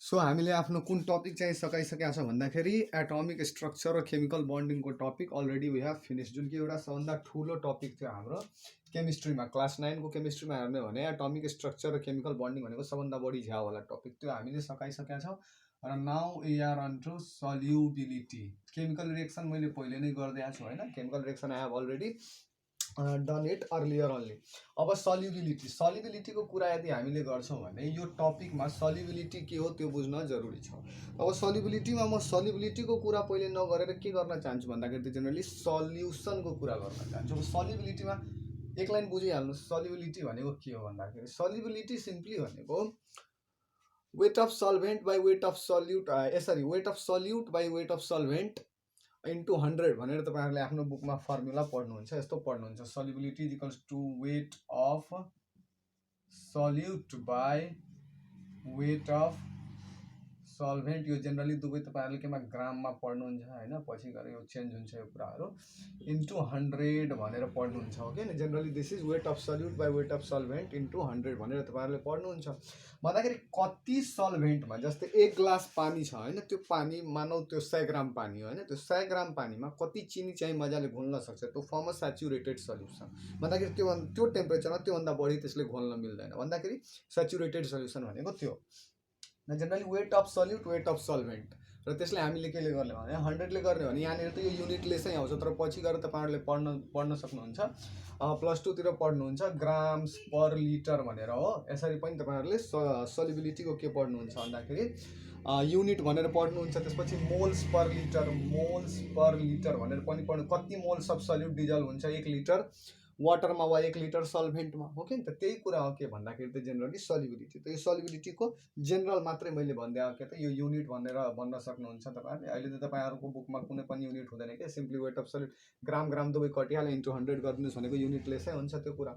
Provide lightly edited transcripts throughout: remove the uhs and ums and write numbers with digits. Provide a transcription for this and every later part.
So हामीले आफ्नो कुन टपिक चाहिँ सकाइसकेका छ भन्दाखेरि एटोमिक स्ट्रक्चर र केमिकल बन्डिङको topic already we have finish, जुन कि एउटा सबभन्दा ठुलो टपिक थियो हाम्रो केमिस्ट्रीमा। क्लास 9 को केमिस्ट्रीमा हेर्ने भने एटोमिक स्ट्रक्चर र केमिकल बन्डिङ भनेको सबभन्दा बढी झ्याउवाला टपिक, त्यो हामीले सकाइसकेका छौँ। र now we are on to solubility. Chemical reaction मैले पहिले नै गरिदिएको छु होइन, chemical reaction I have already done it earlier only. अब सल्युबिलिटीको कुरा यदि हामीले गर्छौँ भने यो टपिकमा सल्युबिलिटी के हो त्यो बुझ्न जरुरी छ। अब सल्युबिलिटीमा म सल्युबिलिटीको कुरा पहिले नगरेर के गर्न चाहन्छु भन्दाखेरि चाहिँ जेनरली सल्युसनको कुरा गर्न चाहन्छु। अब सल्युबिलिटीमा एक लाइन बुझिहाल्नु, सल्युबिलिटी भनेको के हो भन्दाखेरि सल्युबिलिटी सिम्पली भनेको weight of solvent by weight of solute, weight of solute by weight of solvent into 100 भनेर तपाईहरुले आफ्नो बुकमा फर्मुला पढ्नुहुन्छ। यस्तो पढ्नुहुन्छ, solubility is equals to weight of solute by weight of solvent. यो जेनरली दुवै तपाईहरुले केमा ग्राममा पढ्नुहुन्छ हैन, पछि गएर यो चेन्ज हुन्छ यो कुराहरु, इन्टु 100 भनेर पढ्नुहुन्छ। Okay, generally this is weight of solute by weight of solvent into 100 भनेर तपाईहरुले पढ्नुहुन्छ। भन्दाखेरि कति सल्भेन्टमा, जस्तै 1 ग्लास पानी छ हैन, त्यो पानी मानौ त्यो 100 ग्राम पानी हो हैन, त्यो 100 ग्राम पानीमा कति चिनी चाहिँ मजाले घुल्न सक्छ, त्यो फर्म अफ स्याचुरेटेड सल्युसन। भन्दाखेरि त्यो टेम्परेचरमा त्योभन्दा बढी त्यसले घोल्न मिल्दैन, भन्दाखेरि स्याचुरेटेड सल्युसन भनेको त्यो। Generally weight of solute weight of solvent, र त्यसलाई हामीले केले गर्ने भने 100 ले गर्ने भने यहाँनिर त यो युनिटले चाहिँ आउँछ, तर पछि गएर तपाईहरुले पढ्न सक्नुहुन्छ, प्लस 2 तिर पढ्नुहुन्छ ग्राम्स पर लिटर भनेर हो। यसरी पनि तपाईहरुले सल्युबिलिटीको के पढ्नुहुन्छ भन्दाखेरि युनिट भनेर पढ्नुहुन्छ। त्यसपछि मोल्स पर लिटर भनेर पनि पढ्नु, कति मोल्स अफ सल्युट डिजल्भ हुन्छ 1 लिटर वाटरमा वा 1 लिटर सल्भेन्टमा। हो कि त त्यही कुरा हो के भन्दाखेरि त जेनरली सल्युबिलिटी। त यो सल्युबिलिटीको जेनरल मात्रै मैले भन्दै आएको के त, यो युनिट भनेर भन्न सक्नुहुन्छ तपाईहरुले। अहिले त तपाईहरुको बुकमा कुनै पनि युनिट हुँदैन के, सिम्पली वेट अफ सल्युट ग्राम दुवै कटिहाल्यो, इन्टु 100 गरिदिनुस् भनेको युनिटलेसै हुन्छ त्यो कुरा।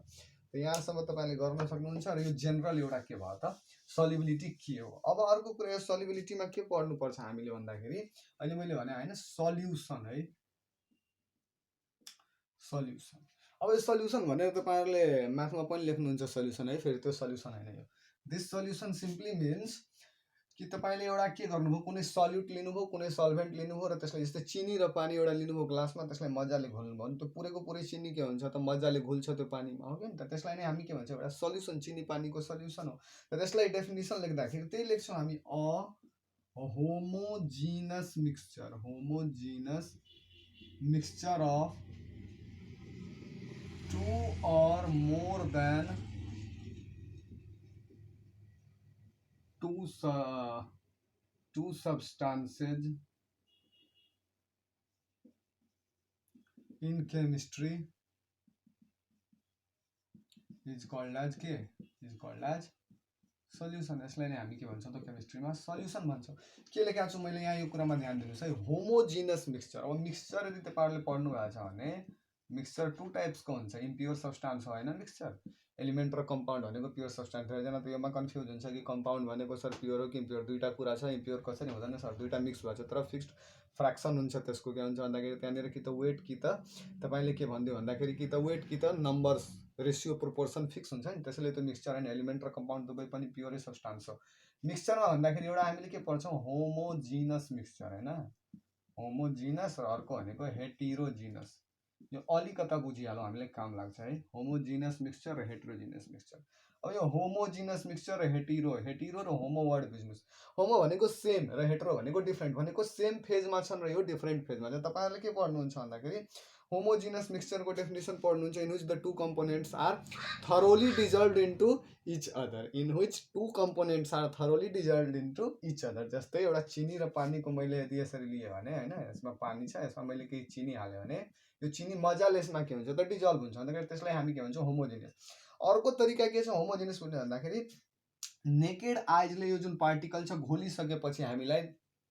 त यहाँसम्म तपाईले गर्न सक्नुहुन्छ। र यो जेनरल एउटा के भयो त सल्युबिलिटी के हो। अब अर्को कुरा, यो सल्युबिलिटीमा के पढ्नुपर्छ हामीले भन्दाखेरि अहिले मैले भने हैन सल्युसन है, सल्युसन। अब यो सल्युसन भनेर तपाईहरुले म्याथमा पनि लेख्नुहुन्छ सल्युसन है, फेरि त्यो सल्युसन हैन यो। दिस सल्युसन सिम्पली मिन्स कि तपाईले एउटा के गर्नुभयो, कुनै सल्युट लिनुभयो, कुनै सल्भेन्ट लिनुभयो, र त्यसलाई जस्तै चिनी र पानी एउटा लिनुभयो ग्लासमा, त्यसलाई मजाले घोल्नुभयो भने त्यो पुरैको पुरै चिनी के हुन्छ त मजाले घुल्छ त्यो पानीमा। हो कि नि त, त्यसलाई नै हामी के भन्छौँ, एउटा सल्युसन, चिनी पानीको सल्युसन हो। र त्यसलाई डेफिनिसन लेख्दाखेरि त्यही लेख्छौँ हामी, a homogeneous mixture of 2 or more than 2 substances in chemistry is called as के, is called as सल्युसन। यसलाई नै हामी के भन्छौँ त केमिस्ट्रीमा सल्युसन भन्छौँ। के लेखेको छु मैले यहाँ, यो कुरामा ध्यान दिनुस् है, होमोजिनस मिक्सचर। अब मिक्सचर यदि तपाईहरुले पढ्नु भएको छ भने मिक्सचर 2 टाइप्सको हुन्छ, इम्प्योर सब्स्टान्स हो हैन मिक्सचर, एलिमेन्ट र कम्पाउन्ड भनेको प्योर सब्स्टान्स। धेरैजना त योमा कन्फ्युज हुन्छ कि कम्पाउन्ड भनेको सर प्योर हो कि इम्प्योर, दुईटा कुरा छ, इम्प्योर कसरी हुँदैन सर, दुईटा मिक्स भएको छ, तर फिक्स्ड फ्र्याक्सन हुन्छ त्यसको। के हुन्छ भन्दाखेरि त्यहाँनिर कि त वेट कि त तपाईले के भन्दियो भन्दाखेरि कि त वेट कि त नम्बर्स रेसियो प्रोपोर्सन फिक्स हुन्छ नि, त्यसैले त्यो मिक्सचर एन्ड एलिमेन्ट र कम्पाउन्ड दुवै पनि प्योरै सब्स्टान्स हो। मिक्सचरमा भन्दाखेरि एउटा हामीले के पढ्छौँ, होमोजिनस मिक्सचर हैन, होमोजिनस, र अर्को भनेको हेटेरोजिनस। यो अलिकता बुझिहालौँ, हामीलाई काम लाग्छ है, होमोजिनस मिक्सचर र हेटेरोजिनस मिक्सचर। अब यो होमोजिनस मिक्सचर र हेटेरो र होमो वर्ड बुझ्नुस्। होमो भनेको सेम र हेटेरो भनेको डिफ्रेन्ट, भनेको सेम फेजमा छन् र यो डिफ्रेन्ट फेजमा छ। तपाईहरुले के पढ्नुहुन्छ भन्दाखेरि होमोजिनस मिक्सचरको डेफिनेसन पढ्नुहुन्छ, in which the 2 components are thoroughly dissolve into each other, in which 2 components are thoroughly dissolve into each other. जस्तै एउटा चिनी र पानीको मैले यदि यसरी लिएँ भने हैन, यसमा पानी छ, यसमा मैले केही चिनी हाल्यो भने यो चिनी मजाले यसमा के हुन्छ त डिजल्भ हुन्छ, भन्दाखेरि त्यसलाई हामी के भन्छौँ, होमोजिनियस। अर्को तरिका के छ होमोजिनियस भन्दाखेरि नेकेड आइजले यो जुन पार्टिकल छ घोलिसकेपछि हामीलाई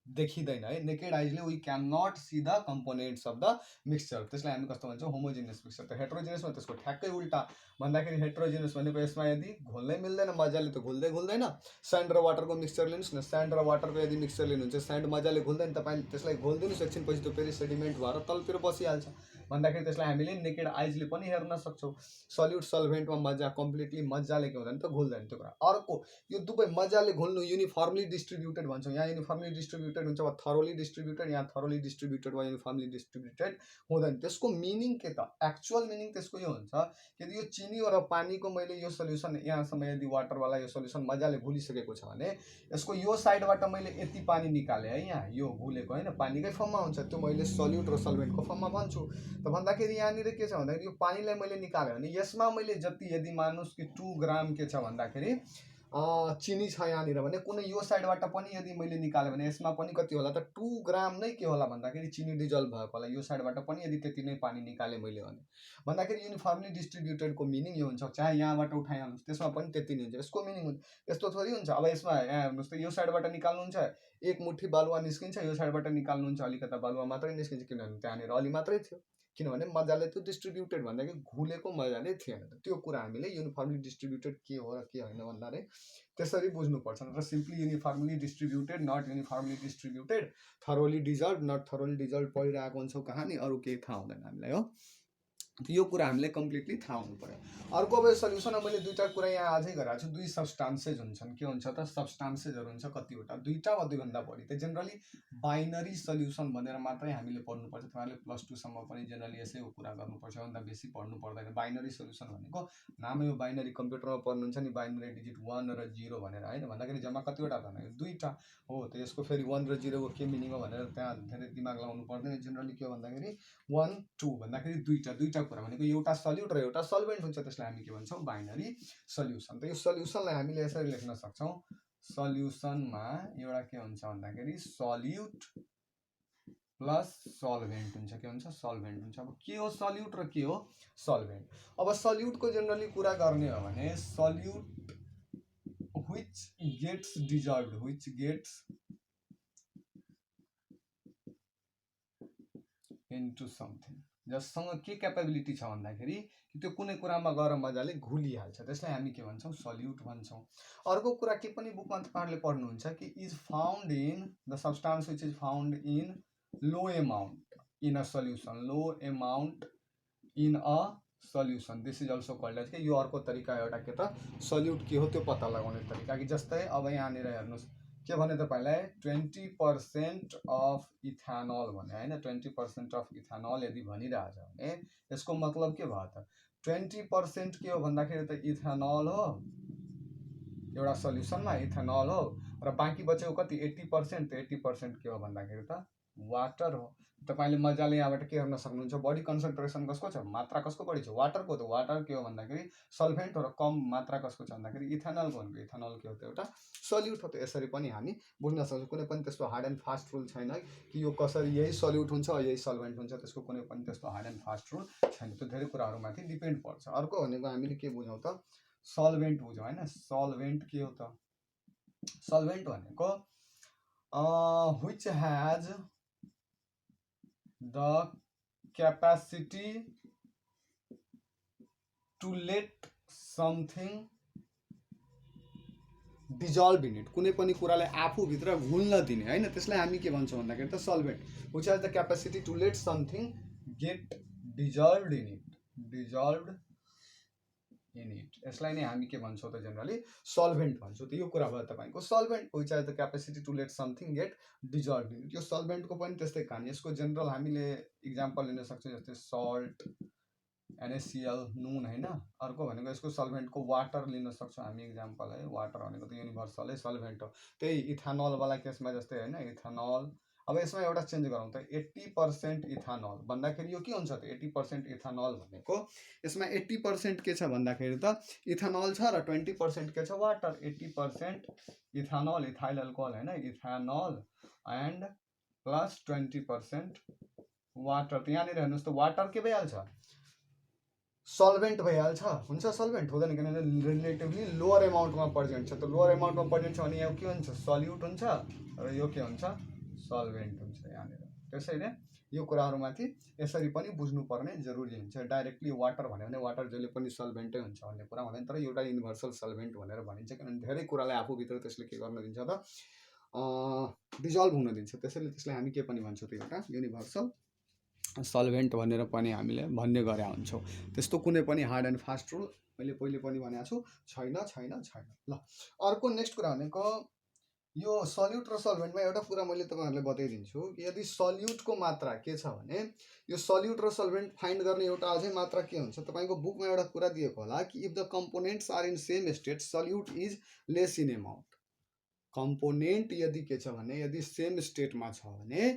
देखिँदैन है, नेकेड आइजले we can not see the components of the mixture, त्यसलाई हामी कस्तो भन्छौँ, होमोजिनियस मिक्सचर। त हेटेरोजिनियसमा त्यसको ठ्याक्कै उल्टा भन्दाखेरि हेटेरोजिनियस भनेको यसमा यदि घोल्नै मिल्दैन मजाले, त घुल्दैन। स्यान्ड र वाटरको मिक्सचर लिनुस् न, स्यान्ड र वाटरको यदि मिक्सचर लिनुहुन्छ, स्यान्ड मजाले घुल्दैन, तपाईले त्यसलाई घोल्दिनुस्, एकछिन पछि त्यो फेरि सेडिमेन्ट भएर तलतिर बसिहाल्छ। भन्दाखेरि त्यसलाई हामीले नेकेड आइजले पनि हेर्न सक्छौँ। सल्युट सल्भेन्टमा कम्प्लिटली मजाले के हुँदैन त घुल्दैन त्यो कुरा। अर्को यो दुवै मजाले घुल्नु युनिफर्मली डिस्ट्रिब्युटेड भन्छौँ। यहाँ युनिफर्मली डिस्ट्रिब्युटेड हुन्छ वा थरोली डिस्ट्रिब्युटेड, यहाँ थरोली डिस्ट्रिब्युटेड वा युनिफर्मली डिस्ट्रिब्युटेड हुँदैन। त्यसको मिनिङ के त, एक्चुअल मिनिङ त्यसको यो हुन्छ कि यो चिनी र पानीको मैले यो सल्युसन यहाँसम्म यदि वाटरवाला यो सल्युसन मजाले घुलिसकेको छ भने यसको यो साइडबाट मैले यति पानी निकालेँ है, यहाँ यो घुलेको होइन पानीकै फर्ममा हुन्छ, त्यो मैले सल्युट र सल्भेन्टको फर्ममा भन्छु। त भन्दाखेरि यहाँनिर के छ भन्दाखेरि यो पानीलाई मैले निकालेँ भने यसमा मैले जति यदि मानुस् कि 2 ग्राम के छ भन्दाखेरि चिनी छ यहाँनिर भने कुनै यो साइडबाट पनि यदि मैले निकालेँ भने यसमा पनि कति होला त 2 ग्राम नै के होला भन्दाखेरि चिनी डिजल्भ भएको होला। यो साइडबाट पनि यदि त्यति नै पानी निकालेँ मैले भने भन्दाखेरि युनिफर्मली डिस्ट्रिब्युटेडको मिनिङ यो हुन्छ। चाहे यहाँबाट उठाइहाल्नुहोस् त्यसमा पनि त्यति नै हुन्छ। यसको मिनिङ हुन्छ यस्तो थोरै हुन्छ अब यसमा यहाँ हेर्नुहोस् त यो साइडबाट निकाल्नुहुन्छ एक मुठी बालुवा निस्किन्छ, यो साइडबाट निकाल्नुहुन्छ अलिकता बालुवा मात्रै निस्किन्छ, किनभने त्यहाँनिर अलि मात्रै थियो, किनभने मजाले त्यो डिस्ट्रिब्युटेड भन्दाखेरि घुलेको मजाले थिएन। त्यो कुरा हामीले युनिफर्मली डिस्ट्रिब्युटेड के हो र के होइन भन्दाखेरि त्यसरी बुझ्नुपर्छ। र simply uniformly distributed not uniformly distributed, thoroughly dissolve not thoroughly dissolve पढिरहेको हुन्छौँ कहानी, अरू केही थाहा हुँदैन हामीलाई हो। यो कुरा हामीले कम्प्लिटली थाहा हुनु पर्यो। अर्को अब सल्युसनमा मैले दुईवटा कुरा यहाँ अझै गराएको छु। दुई सब्सटान्सेज हुन्छन्, के हुन्छ त सब्सटान्सेजहरू हुन्छ कतिवटा, दुईवटा वा दुईभन्दा बढी। त जेनरली बाइनरी सल्युसन भनेर मात्रै हामीले पढ्नुपर्छ। तपाईँहरूले +2 सम्म पनि जेनरली यसैको कुरा गर्नुपर्छ, भन्दा बेसी पढ्नु पर्दैन। बाइनरी सल्युसन भनेको नामै हो बाइनरी, कम्प्युटरमा पढ्नुहुन्छ नि बाइनरी डिजिट 1 र 0 भनेर होइन, भन्दाखेरि जम्मा कतिवटा भन्दाखेरि दुईवटा हो। त यसको फेरि 1 र 0 को के मिनिङ हो भनेर त्यहाँ धेरै दिमाग लगाउनु पर्दैन। जेनरली के हो भन्दाखेरि 1 2 भन्दाखेरि दुईवटा कुरा भनेको एउटा सल्युट र एउटा सल्भेन्ट हुन्छ, त्यसलाई हामी के भन्छौँ बाइनरी सल्युसन। त यो सल्युसनलाई हामीले यसरी लेख्न सक्छौँ, सल्युसनमा एउटा के हुन्छ भन्दाखेरि सल्युट प्लस सल्भेन्ट हुन्छ, के हुन्छ सल्भेन्ट हुन्छ। अब के हो सल्युट र के हो सल्भेन्ट। अब सल्युटको जेनरली कुरा गर्ने हो भने salute which gets dissolved, which gets into something, जससँग के क्यापेबिलिटी छ भन्दाखेरि त्यो कुनै कुरामा गएर मजाले घुलिहाल्छ, त्यसलाई हामी के भन्छौँ सल्युट भन्छौँ। अर्को कुरा के पनि बुकमा तपाईँहरूले पढ्नुहुन्छ कि is found in the substance which is found in low amount in a solution, low amount in a solution, this is also called as के। यो अर्को तरिका एउटा के त सल्युट के हो त्यो पत्ता लगाउने तरिका। कि जस्तै अब यहाँनिर हेर्नुहोस् के भने तपाईँलाई 20% अफ इथानल भने होइन, 20% अफ इथानल यदि भनिरहेछ भने यसको मतलब के भयो त 20% के हो भन्दाखेरि त इथानल हो एउटा सल्युसनमा, इथानल हो, र बाँकी बचेको कति 80%, त 80% के हो भन्दाखेरि त वाटर हो। तपाईँले मजाले यहाँबाट के हेर्न सक्नुहुन्छ बडी कन्सन्ट्रेसन कसको छ, मात्रा कसको बढी छ वाटरको। त वाटर के हो भन्दाखेरि सल्भेन्ट हो, र कम मात्रा कसको छ भन्दाखेरि इथानलको भनेको इथानल के हो त एउटा सल्युट हो। त यसरी पनि हामी बुझ्न सक्छौँ। कुनै पनि त्यस्तो हार्ड एन्ड फास्ट रुल छैन कि यो कसरी यही सल्युट हुन्छ यही सल्भेन्ट हुन्छ, त्यसको कुनै पनि त्यस्तो हार्ड एन्ड फास्ट रुल छैन। त्यो धेरै कुराहरूमाथि डिपेन्ड पर्छ। अर्को भनेको हामीले के बुझौँ त सल्भेन्ट बुझौँ होइन। सल्भेन्ट के हो त, सल्भेन्ट भनेको which has the capacity to let something dissolve in it, कुनै पनि कुरालाई आफूभित्र घुल्न दिने होइन, त्यसलाई हामी के भन्छौँ भन्दाखेरि त solvent. which has the capacity to let something get dissolved in it, dissolved in it, यसलाई नै हामी के भन्छौँ त जेनरली सल्भेन्ट भन्छौँ। त यो कुरा भयो तपाईँको solvent which has the capacity to let something get dissolved in it। यो सल्भेन्टको पनि त्यस्तै कहानी। यसको जेनरल हामीले इक्जाम्पल लिन सक्छौँ जस्तै सल्ट, NaCl नुन होइन। अर्को भनेको यसको सल्भेन्टको वाटर लिन सक्छौँ हामी इक्जाम्पल है, वाटर भनेको त युनिभर्सलै सल्भेन्ट हो। त्यही इथानलवाला केसमा जस्तै होइन इथानल। अब यसमा एउटा चेन्ज गरौँ त 80% इथानल भन्दाखेरि यो के हुन्छ त 80% इथानल भनेको यसमा 80% के छ भन्दाखेरि त इथानल छ र 20% के छ वाटर। 80% इथानल, इथाइल अल्कोहल होइन, इथानल एन्ड प्लस 20% वाटर। त यहाँनिर हेर्नुहोस् त वाटर के भइहाल्छ सल्भेन्ट भइहाल्छ, हुन्छ सल्भेन्ट हुँदैन किनभने रिलेटिभली लोअर एमाउन्टमा प्रेजेन्ट छ। त लोअर एमाउन्टमा प्रेजेन्ट छ भने यो के हुन्छ सल्युट हुन्छ र यो के हुन्छ सल्भेन्ट हुन्छ यहाँनिर। त्यसैले यो कुराहरूमाथि यसरी पनि बुझ्नुपर्ने जरुरी हुन्छ। डाइरेक्टली वाटर भन्यो भने वाटर जहिले पनि सल्भेन्टै हुन्छ भन्ने कुरा हुँदैन, तर एउटा युनिभर्सल सल्भेन्ट भनेर भनिन्छ किनभने धेरै कुरालाई आफूभित्र त्यसले के गर्न दिन्छ त डिजल्भ हुन दिन्छ। त्यसैले त्यसलाई हामी के पनि भन्छौँ त एउटा युनिभर्सल सल्भेन्ट भनेर पनि हामीले भन्ने गरेका हुन्छौँ। त्यस्तो कुनै पनि हार्ड एन्ड फास्ट रुल मैले पहिले पनि भनेको छु छैन छैन छैन। ल अर्को नेक्स्ट कुरा भनेको यो सल्युट र सल्भेन्टमा एउटा कुरा मैले तपाईँहरूलाई बताइदिन्छु कि यदि सल्युटको मात्रा के छ भने यो सल्युट र सल्भेन्ट फाइन्ड गर्ने एउटा अझै मात्रा के हुन्छ, तपाईँको बुकमा एउटा कुरा दिएको होला कि if the components are in same state solute is less in amount. Component यदि के छ भने यदि सेम स्टेटमा छ भने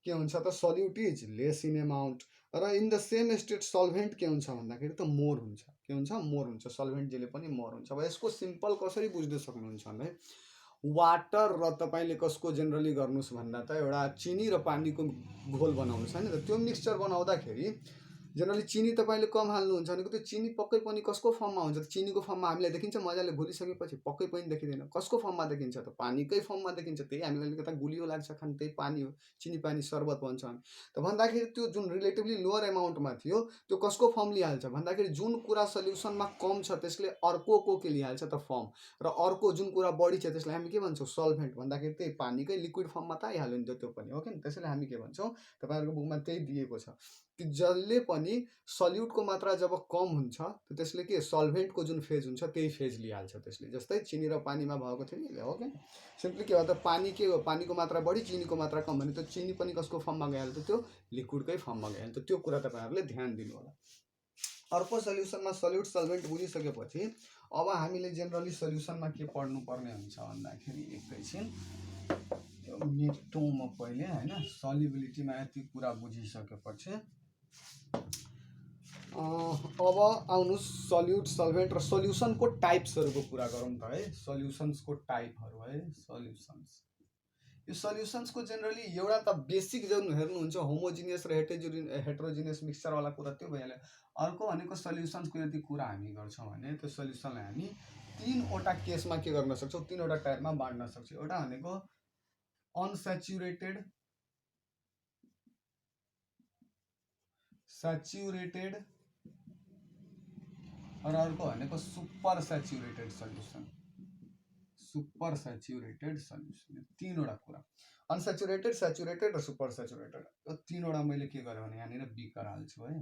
के हुन्छ त solute is less in amount, र in the same state solvent के हुन्छ भन्दाखेरि त मोर हुन्छ। के हुन्छ? मोर हुन्छ। सल्भेन्ट जहिले पनि मोर हुन्छ। अब यसको सिम्पल कसरी बुझ्न सक्नुहुन्छ भने वाटर र तपाईँले कसको जेनरली गर्नुहोस् भन्दा त एउटा चिनी र पानीको घोल बनाउनुहोस् होइन त। त्यो मिक्सचर बनाउँदाखेरि जेनरली चिनी तपाईँले कम हाल्नुहुन्छ भनेको त्यो चिनी पक्कै पनि कसको फर्ममा हुन्छ त? चिनीको फर्ममा हामीलाई देखिन्छ मजाले घोलिसकेपछि पक्कै पनि देखिँदैन। कसको फर्ममा देखिन्छ त? पानीकै फर्ममा देखिन्छ। त्यही हामीलाई अलिकता गुलियो लाग्छ खान, त्यही पानी हो, चिनी पानी शर्बत भन्छ हामी। त भन्दाखेरि त्यो जुन रिलेटिभली लोअर एमाउन्टमा थियो त्यो कसको फर्म लिइहाल्छ भन्दाखेरि जुन कुरा सल्युसनमा कम छ त्यसले अर्को के लिइहाल्छ त फर्म, र अर्को जुन कुरा बढी छ त्यसलाई हामी के भन्छौँ सल्भेन्ट। भन्दाखेरि त्यही पानीकै लिक्विड फर्ममा त आइहाल्यो नि त त्यो पनि, हो कि? त्यसैले हामी के भन्छौँ तपाईँहरूको बुकमा त्यही दिएको छ कि जसले पनि सल्युटको मात्रा जब कम हुन्छ त्यसले के सल्भेन्टको जुन फेज हुन्छ त्यही फेज लिइहाल्छ त्यसले। जस्तै चिनी र पानीमा भएको थियो नि, हो कि? सिम्पली के हो त पानी के हो, पानीको मात्रा बढी चिनीको मात्रा कम भने त्यो चिनी पनि कसको फर्ममा गइहाल्छ? त्यो लिक्विडकै फर्ममा गइहाल्छ। त्यो कुरा तपाईँहरूले ध्यान दिनु होला। अर्को सल्युसनमा सल्युट सल्भेन्ट बुझिसकेपछि अब हामीले जेनरली सल्युसनमा के पढ्नुपर्ने हुन्छ भन्दाखेरि एकैछिन यो मेटौँ म पहिले होइन। सल्युबिलिटीमा यति कुरा बुझिसकेपछि अब आउनुहोस् सल्युट सल्भेन्ट र सल्युसनको टाइप्सहरूको कुरा गरौँ त है। सल्युसन्सको टाइपहरू है। सल्युसन्स, यो सल्युसन्सको जेनरली एउटा त बेसिक जुन हेर्नुहुन्छ होमोजिनियस र हेटेरोजिनियस मिक्सचरवाला कुरा त्यो भइहाल्यो। अर्को भनेको सल्युसन्सको यदि कुरा हामी गर्छौँ भने त्यो सल्युसनलाई हामी तीनवटा केसमा के गर्न सक्छौँ, तीनवटा टाइपमा बाँड्न सक्छौँ। एउटा भनेको अनस्याचुरेटेड, स्याचुरेटेड र अर्को भनेको super saturated solution. Super saturated solution, तीनवटा कुरा अनस्याचुरेटेड, स्याचुरेटेड र सुपर स्याचुरेटेड। यो तीनवटा मैले के गरेँ भने यहाँनिर बिकर हाल्छु है,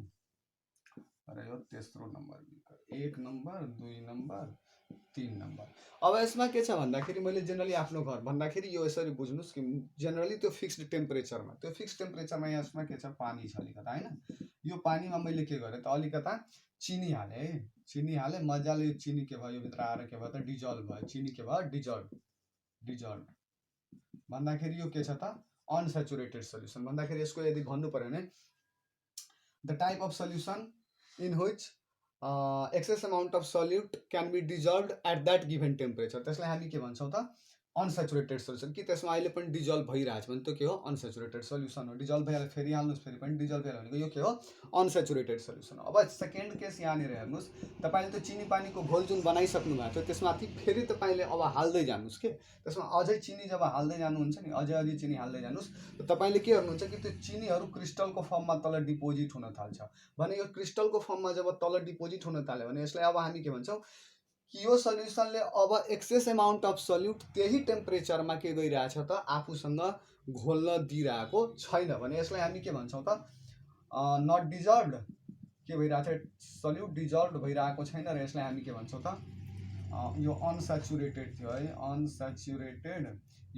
र यो तेस्रो number beaker, 1 number 2 number 3 number. अब यसमा के छ भन्दाखेरि मैले जेनरली आफ्नो घर भन्दाखेरि यो यसरी बुझ्नुहोस् कि जेनरली त्यो फिक्स्ड टेम्परेचरमा, त्यो फिक्स्ड टेम्परेचरमा यसमा के छ पानी छ अलिकता होइन। यो पानीमा मैले के गरेँ त अलिकता चिनी हालेँ है। चिनी हालेँ मजाले, यो चिनी के भयो भित्र आएर के भयो त डिजल्भ भयो। चिनी के भयो डिजल्भ भन्दाखेरि यो के छ त अनस्याचुरेटेड सल्युसन। भन्दाखेरि यसको यदि भन्नु पर्यो भने the type of solution in which excess amount of solute can be dissolved at that given temperature, त्यसलाई हामी के भन्छौँ त अनस्याचुरेटेड सल्युसन। कि त्यसमा अहिले पनि डिजल्भ भइरहेछ भने त्यो के हो अनस्याचुरेटेड सल्युसन हो। डिजल्भ भइहाल्यो फेरि हाल्नुहोस् फेरि पनि डिजल्भ भइहाल्यो भनेको यो के हो अनस्याचुरेटेड सल्युसन। अब सेकेन्ड केस यहाँनिर हेर्नुहोस्, तपाईँले त्यो चिनी पानीको घोल जुन बनाइसक्नु भएको थियो त्यसमाथि फेरि तपाईँले अब हाल्दै जानुहोस् के, त्यसमा अझै चिनी जब हाल्दै जानुहुन्छ नि अझै चिनी हाल्दै जानुहोस्, तपाईँले के गर्नुहुन्छ कि त्यो चिनीहरू क्रिस्टलको फर्ममा तल डिपोजिट हुन थाल्छ भने यो क्रिस्टलको फर्ममा जब तल डिपोजिट हुन थाल्यो भने यसलाई अब हामी के भन्छौँ कि यो सल्युसनले अब एक्सेस एमाउन्ट अफ सल्युट त्यही टेम्परेचरमा के गरिरहेछ त आफूसँग घोल्न दिइरहेको छैन भने यसलाई हामी के भन्छौँ त नट डिजल्भ, के भइरहेछ सल्युट डिजल्भ भइरहेको छैन र यसलाई हामी के भन्छौँ त यो अनस्याचुरेटेड थियो है, अनस्याचुरेटेड,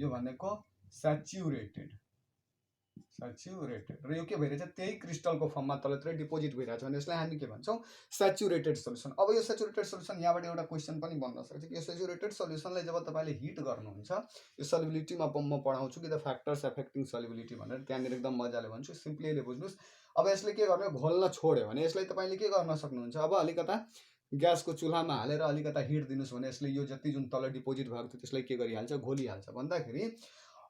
यो भनेको स्याचुरेटेड र यो के भइरहेछ त्यही क्रिस्टलको फर्ममा तलतिर डिपोजिट भइरहेछ भने यसलाई हामी के भन्छौँ स्याचुरेटेड सल्युसन। अब यो स्याचुरेटेड सल्युसन यहाँबाट एउटा क्वेसन पनि बन्न सक्छ कि यो स्याचुरेटेड सल्युसनलाई जब तपाईँले हिट गर्नुहुन्छ, यो सल्युबिलिटीमा म पढाउँछु कि द फ्याक्टर्स एफेक्टिङ सल्युबिलिटी भनेर, त्यहाँनिर एकदम मजाले भन्छु, सिम्पली यसले बुझ्नुहोस्। अब यसले के गर्ने घोल्न छोड्यो भने यसलाई तपाईँले के गर्न सक्नुहुन्छ, अब अलिकता ग्यासको चुल्हामा हालेर अलिकता हिट दिनुहोस् भने यसले यो जति जुन तल डिपोजिट भएको थियो त्यसलाई के गरिहाल्छ घोलिहाल्छ। भन्दाखेरि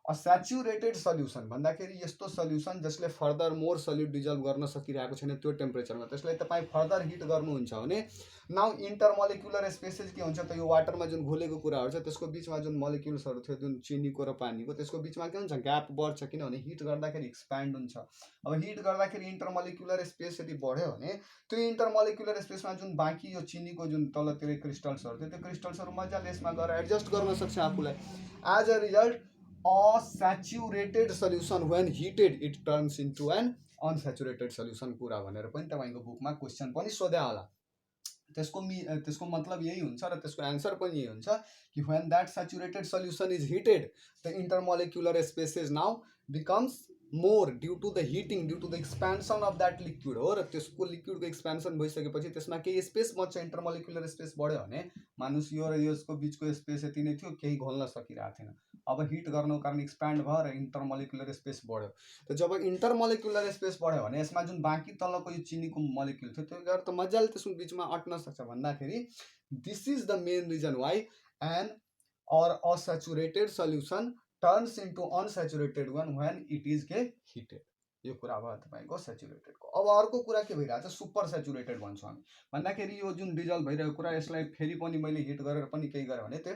स्याचुरेटेड सल्युसन भन्दाखेरि यस्तो सल्युसन जसले फर्दर मोर सल्युट डिजल्भ गर्न सकिरहेको छैन त्यो टेम्परेचरमा, त्यसलाई तपाईँ फर्दर हिट गर्नुहुन्छ भने नाउ इन्टरमोलिकुलर स्पेसेस के हुन्छ त यो वाटरमा जुन घोलेको कुराहरू छ त्यसको बिचमा जुन मोलिक्युल्सहरू थियो जुन चिनीको र पानीको त्यसको बिचमा के हुन्छ ग्याप बढ्छ, किनभने हिट गर्दाखेरि एक्सप्यान्ड हुन्छ। अब हिट गर्दाखेरि इन्टरमोलिकुलर स्पेस यदि बढ्यो भने त्यो इन्टरमोलिकुलर स्पेसमा जुन बाँकी यो चिनीको जुन तलतिर क्रिस्टल्सहरू थियो त्यो क्रिस्टल्सहरू मजाले यसमा गएर एडजस्ट गर्न सक्छ आफूलाई। As a result a saturated solution when heated it turns into an unsaturated solution कुरा भनेर पनि तपाईँको बुकमा क्वेसन पनि सोध्या होला। त्यसको मतलब यही हुन्छ र त्यसको एन्सर पनि यही हुन्छ कि when that saturated solution is heated the intermolecular spaces now becomes more due to the heating, due to the expansion of that liquid हो। र त्यसको लिक्विडको एक्सपेन्सन भइसकेपछि त्यसमा केही स्पेस बच्छ, इन्टरमोलिकुलर स्पेस बढ्यो भने मानुस यो र यसको बिचको स्पेस यति नै थियो, केही घोल्न सकिरहेको थिएन। अब हिट गर्नुको कारण एक्सप्यान्ड भयो र इन्टरमोलिकुलर स्पेस बढ्यो। त जब इन्टरमोलिकुलर स्पेस बढ्यो भने यसमा जुन बाँकी तलको यो चिनीको मोलिक्युल थियो त्यो गएर त मजाले त्यसको बिचमा अट्न सक्छ भन्दाखेरि this is the main reason why an or asaturated solution turns into unsaturated one when it is get heated। यो कुरा भयो तपाईको स्याचुरेटेडको। अब अर्को कुरा के भइरहेछ, सुपर स्याचुरेटेड भन्छौँ हामी। भन्दाखेरि यो जुन डिजल्भ भइरहेको कुरा यसलाई फेरि पनि मैले हिट गरेर पनि केही गरेँ भने त्यो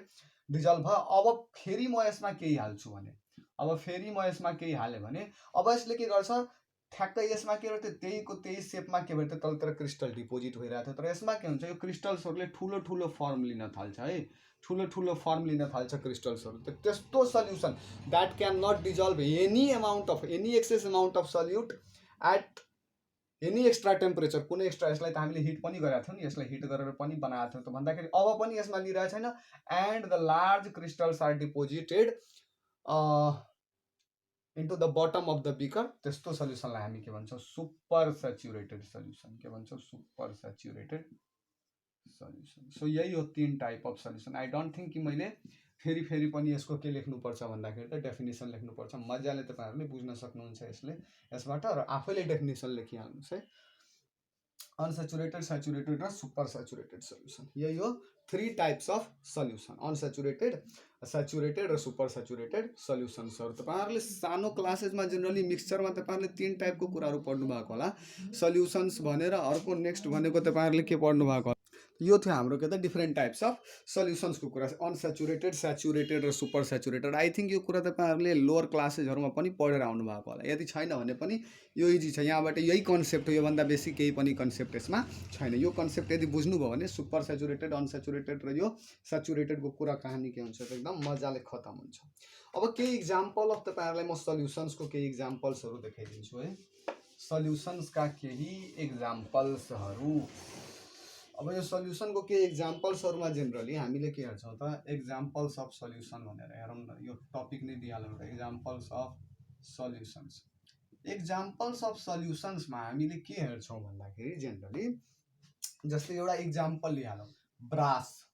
डिजल्भ भयो। अब फेरि म यसमा केही हाल्छु भने, अब फेरि म यसमा केही हालेँ भने अब यसले के गर्छ, ठ्याक्कै यसमा के गर्थ्यो त्यहीको त्यही सेपमा के भइरहेको थियो, तलतिर क्रिस्टल डिपोजिट भइरहेको थियो। तर यसमा के हुन्छ, यो क्रिस्टल्सहरूले ठुलो ठुलो फर्म लिन थाल्छ है, ठुलो ठुलो फर्म लिन थाल्छ क्रिस्टल्सहरू। त त्यस्तो solution that can not dissolve any amount of any excess amount of solute at any extra temperature. कुनै एक्स्ट्रा, यसलाई त हामीले हिट पनि गरेका थियौँ नि, यसलाई हिट गरेर पनि बनाएको थियौँ। त भन्दाखेरि अब पनि यसमा लिइरहेको छैन। And the large crystals are deposited into the bottom of the beaker. त्यस्तो सल्युसनलाई हामी के भन्छौँ, सुपर स्याचुरेटेड सल्युसन। के भन्छौँ, सुपर स्याचुरेटेड सल्युसन। सो यही हो 3 type of solution. I don't think कि मैले फेरि फेरि पनि यसको के लेख्नुपर्छ भन्दाखेरि त डेफिनेसन लेख्नुपर्छ। मजाले तपाईँहरूले बुझ्न सक्नुहुन्छ यसबाट र आफैले डेफिनेसन लेखिहाल्नुहोस् है। अनस्याचुरेटेड, स्याचुरेटेड र सुपर स्याचुरेटेड सल्युसन, यही हो 3 टाइप्स अफ सल्युसन, अनस्याचुरेटेड, स्याचुरेटेड र सुपर स्याचुरेटेड सल्युसन्सहरू। तपाईँहरूले सानो क्लासेसमा जेनरली मिक्सचरमा तपाईँहरूले 3 टाइपको कुराहरू पढ्नु भएको होला, सल्युसन्स भनेर। अर्को नेक्स्ट भनेको तपाईँहरूले के पढ्नु भएको होला, यो थियो हाम्रो के त डिफ्रेन्ट टाइप्स अफ सल्युसन्सको कुरा, अनस्याचुरेटेड, स्याचुरेटेड र सुपर स्याचुरेटेड। आई थिङ्क यो कुरा तपाईँहरूले लोवर क्लासेसहरूमा पनि पढेर आउनु भएको होला। यदि छैन भने पनि यो इजी छ, यहाँबाट यही कन्सेप्ट हो, योभन्दा बेसी केही पनि कन्सेप्ट यसमा छैन। यो कन्सेप्ट यदि बुझ्नुभयो भने सुपर स्याचुरेटेड, अनस्याचुरेटेड र यो स्याचुरेटेडको कुरा कहानी के हुन्छ त एकदम मजाले खतम हुन्छ। अब केही इक्जाम्पल अफ तपाईँहरूलाई म सल्युसन्सको केही इक्जाम्पल्सहरू देखाइदिन्छु है, सल्युसन्सका केही इक्जाम्पल्सहरू। अब यो सल्युसनको केही इक्जाम्पल्सहरूमा जेनरली हामीले के हेर्छौँ त, एक्जाम्पल्स अफ सल्युसन भनेर हेरौँ न। यो टपिक नै दिइहालौँ त, examples of solutions. Examples of सल्युसन्समा हामीले के हेर्छौँ भन्दाखेरि जेनरली जस्तै एउटा इक्जाम्पल लिइहालौँ, ब्रास।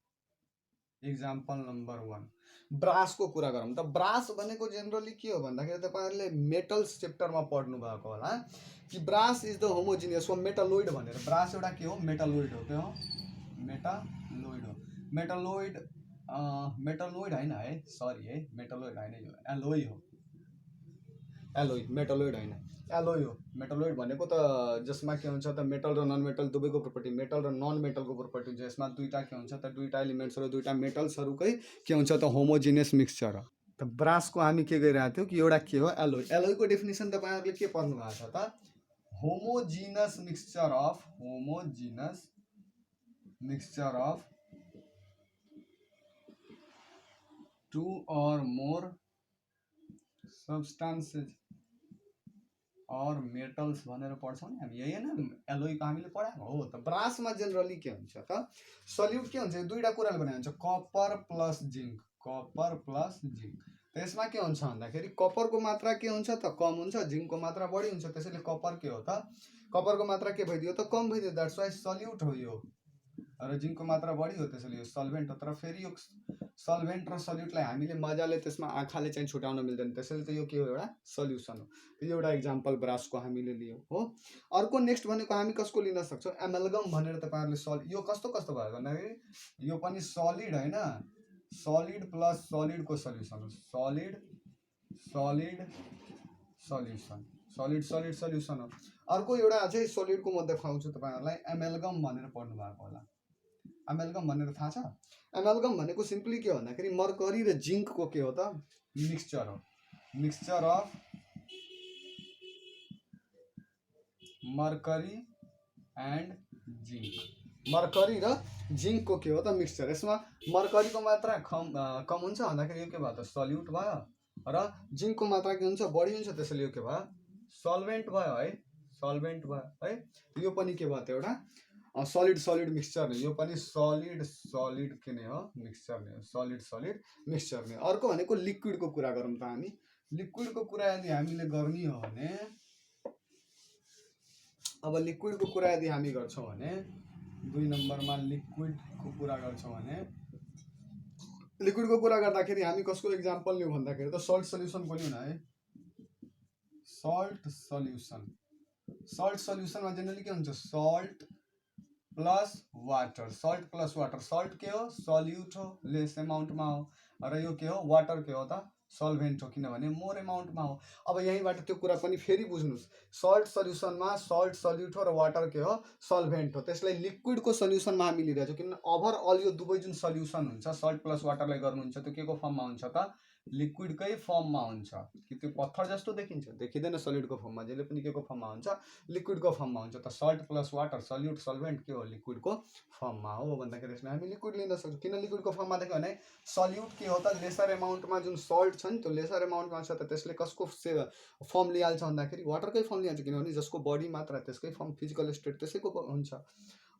इक्जाम्पल नम्बर 1, ब्रासको कुरा गरौँ त। ब्रास भनेको जेनरली के हो भन्दाखेरि तपाईँहरूले मेटल्स च्याप्टरमा पढ्नु भएको होला कि ब्रास इज द होमोजिनियस हो, मेटलोइड भनेर। ब्रास एउटा के हो, मेटलोइड हो। के हो, मेटलोइड हो। मेटलोइड होइन है, सरी है, मेटलोइड होइन, यो एलोई हो। एलोई, मेटलोइड होइन, एलोई हो। मेटलोइड भनेको त जसमा के हुन्छ त, मेटल र नन मेटल दुवैको प्रोपर्टी, मेटल र नन मेटलको प्रोपर्टी हुन्छ। यसमा दुईवटा के हुन्छ त, दुईवटा एलिमेन्ट्सहरू, दुईवटा मेटल्सहरूकै के हुन्छ त, होमोजिनियस मिक्सचर हो। त ब्रासको हामी के गरिरहेको थियौँ कि एउटा के हो, एलोई। एलोईको डेफिनेसन तपाईँहरूले के पढ्नु भएको छ त, homogeneous mixture of, homogeneous mixture of 2 or more substances और मेटल्स भनेर पढ्छौँ नि हामी, यही होइन एलोईको हामीले पढाएको हो। त ब्रासमा जेनरली के हुन्छ त, सल्युट के हुन्छ, दुईवटा कुराले बनाएको हुन्छ, copper plus zinc, copper plus zinc. त यसमा के हुन्छ भन्दाखेरि कपरको मात्रा के हुन्छ त, कम हुन्छ, जिङ्कको मात्रा बढी हुन्छ। त्यसैले कपर के हो त, कपरको मात्रा के भइदियो त, कम भइदियो, द्याट्स वाइ सल्युट हो यो। र जिङ्कको मात्रा बढी हो, त्यसैले यो सल्भेन्ट हो। तर फेरि यो सल्भेन्ट र सल्युटलाई हामीले मजाले त्यसमा आँखाले चाहिँ छुट्याउन मिल्दैन, त्यसैले त यो के हो, एउटा सल्युसन हो। यो एउटा इक्जाम्पल ब्रासको हामीले लियौँ हो। अर्को नेक्स्ट भनेको हामी कसको लिन सक्छौँ, एमलगम भनेर। तपाईँहरूले यो कस्तो कस्तो भयो भन्दाखेरि यो पनि सलिड होइन, सलिड प्लस सलिडको सल्युसन हो, solid solid solution, solid solid solution हो। अर्को एउटा चाहिँ सलिडको म देखाउँछु तपाईँहरूलाई, एमलगम भनेर पढ्नु भएको होला। एमलगम भनेर थाहा छ, एमलगम भनेको सिम्पली के हो भन्दाखेरि मर्करी र जिङ्कको के हो त, मिक्सचर हो। Mixture of mercury and zinc, mercury र जिङ्कको के हो त मिक्सचर। यसमा मर्करीको मात्रा कम हुन्छ भन्दाखेरि यो के भयो त, सल्युट भयो, र जिङ्कको मात्रा के हुन्छ, बढी हुन्छ, त्यसैले यो के भयो, सल्भेन्ट भयो है। सल्भेन्ट भयो है। यो पनि के भयो त एउटा सलिड सलिड मिक्सचर नै, यो पनि सलिड सलिड के नै हो मिक्सचर नै हो, सलिड सलिड मिक्सचर नै। अर्को भनेको लिक्विडको कुरा गरौँ त हामी। लिक्विडको कुरा यदि हामीले गर्ने हो भने, अब लिक्विडको कुरा यदि हामी गर्छौँ भने 2 नम्बरमा लिक्विडको कुरा गर्छौँ भने, लिक्विडको कुरा गर्दाखेरि हामी कसको इक्जाम्पल लिउँ भन्दाखेरि त सल्ट सल्युसनको लिउँ न है। सल्ट सल्युसन, सल्ट सल्युसनमा जेनरली के हुन्छ, salt plus water, salt plus water. Salt के हो, सल्युट हो, लेस एमाउन्टमा हो, र यो के हो, वाटर के हो त, सल्भेन्ट हो, किनभने मोर एमाउन्टमा हो। अब यहीँबाट त्यो कुरा पनि फेरि बुझ्नुहोस्, सल्ट सल्युसनमा सल्ट सल्युट हो र वाटर के हो, सल्भेन्ट हो। त्यसलाई लिक्विडको सल्युसनमा हामी लिइरहेछौँ, किनभने ओभरअल यो दुवै जुन सल्युसन हुन्छ सल्ट प्लस वाटरलाई गर्नुहुन्छ त्यो के को फर्ममा हुन्छ त, लिक्विडकै फर्ममा हुन्छ। कि त्यो पत्थर जस्तो देखिन्छ, देखिँदैन सलिडको फर्ममा, जहिले पनि के को फर्ममा हुन्छ, लिक्विडको फर्ममा हुन्छ। त salt plus water, salute solvent के हो, लिक्विडको फर्ममा हो भन्दाखेरि यसमा हामी लिक्विड लिन सक्छौँ। किन लिक्विडको फर्ममा देख्यो भने सल्युट के हो त, लेसर एमाउन्टमा जुन सल्ट छ नि त्यो लेसर एमाउन्टमा छ, त त्यसले कसको फर्म लिइहाल्छ भन्दाखेरि वाटरकै फर्म लिइहाल्छ, किनभने जसको बडी मात्रा त्यसकै फर्म, फिजिकल स्टेट त्यसैको हुन्छ।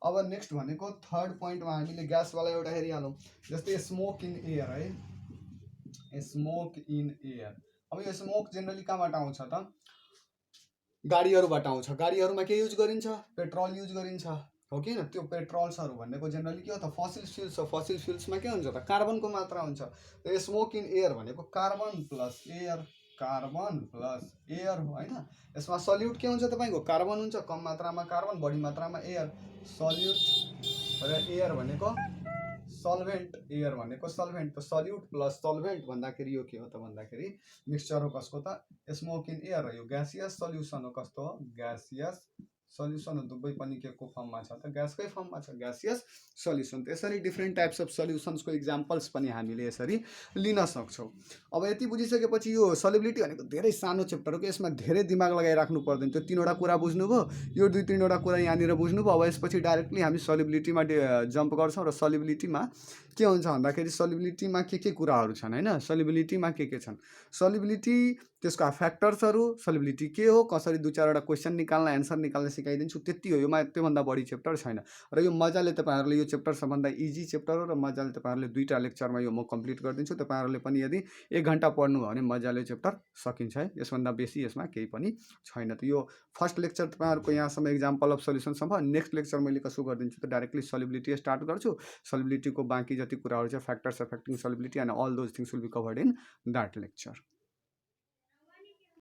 अब नेक्स्ट भनेको थर्ड पोइन्टमा हामीले ग्यासवाला एउटा हेरिहालौँ, जस्तै स्मोक इन एयर है, स्मोक इन एयर। अब यो स्मोक जेनरली कहाँबाट आउँछ त, गाडीहरूबाट आउँछ। गाडीहरूमा के युज गरिन्छ, पेट्रोल युज गरिन्छ हो कि, त्यो पेट्रोल्सहरू भनेको जेनरली के हो त, फसिल फ्युल्स हो। फसिल फ्युल्समा के हुन्छ त, कार्बनको मात्रा हुन्छ। त स्मोक इन एयर भनेको carbon plus air, carbon plus air हो होइन। यसमा सल्युट के हुन्छ तपाईँको, कार्बन हुन्छ, कम मात्रामा कार्बन, बढी मात्रामा एयर, सल्युट, र एयर भनेको सल्भेन्ट, एयर भनेको सल्भेन्ट। त सल्युट प्लस सल्भेन्ट भन्दाखेरि यो के हो त भन्दाखेरि मिक्सचर हो कसको त, स्मोक इन एयर। र यो ग्यासियस सल्युसन हो, कस्तो हो, ग्यासियस सल्युसन हो। दुवै पनि के को फर्ममा छ त, ग्यासकै फर्ममा छ, ग्यासियस सल्युसन। त्यसरी डिफ्रेन्ट टाइप्स अफ सल्युसन्सको इक्जाम्पल्स पनि हामीले यसरी लिन सक्छौँ। अब यति बुझिसकेपछि यो सल्युबिलिटी भनेको धेरै सानो चेप्टर हो कि, यसमा धेरै दिमाग लगाइराख्नु पर्दैन। त्यो 3वटा कुरा बुझ्नुभयो, यो 2-3वटा कुरा यहाँनिर बुझ्नुभयो। अब यसपछि डाइरेक्टली हामी सल्युबिलिटीमा जम्प गर्छौँ। र सल्युबिलिटीमा के हुन्छ भन्दाखेरि सल्युबिलिटीमा के कुराहरू छन् होइन, सल्युबिलिटीमा के छन्, सल्युबिलिटी त्यसको फ्याक्टर्सहरू, सल्युबिलिटी के हो, कसरी 2-4वटा क्वेसन निकाल्न, एन्सर निकाल्न सिकाइदिन्छु, त्यति हो। यो त्योभन्दा बढी चेप्टर छैन। र यो मजाले तपाईँहरूले, यो चेप्टर सबभन्दा इजी चेप्टर हो, र मजाले तपाईँहरूले 2टा लेक्चरमा यो म कम्प्लिट गरिदिन्छु। तपाईँहरूले पनि यदि 1 घन्टा पढ्नु भयो भने मजाले चेप्टर सकिन्छ है, यसभन्दा बेसी यसमा केही पनि छैन। त यो फर्स्ट लेक्चर तपाईँहरूको यहाँसम्म इक्जाम्पल अफ सल्युसनसम्म। नेक्स्ट लेक्चर मैले कसो गरिदिन्छु त, डाइरेक्टली सल्युबिलिटी स्टार्ट गर्छु। सल्युबिलिटीको बाँकी जति कुराहरू छ, factors affecting solubility and all those things will be covered in that lecture.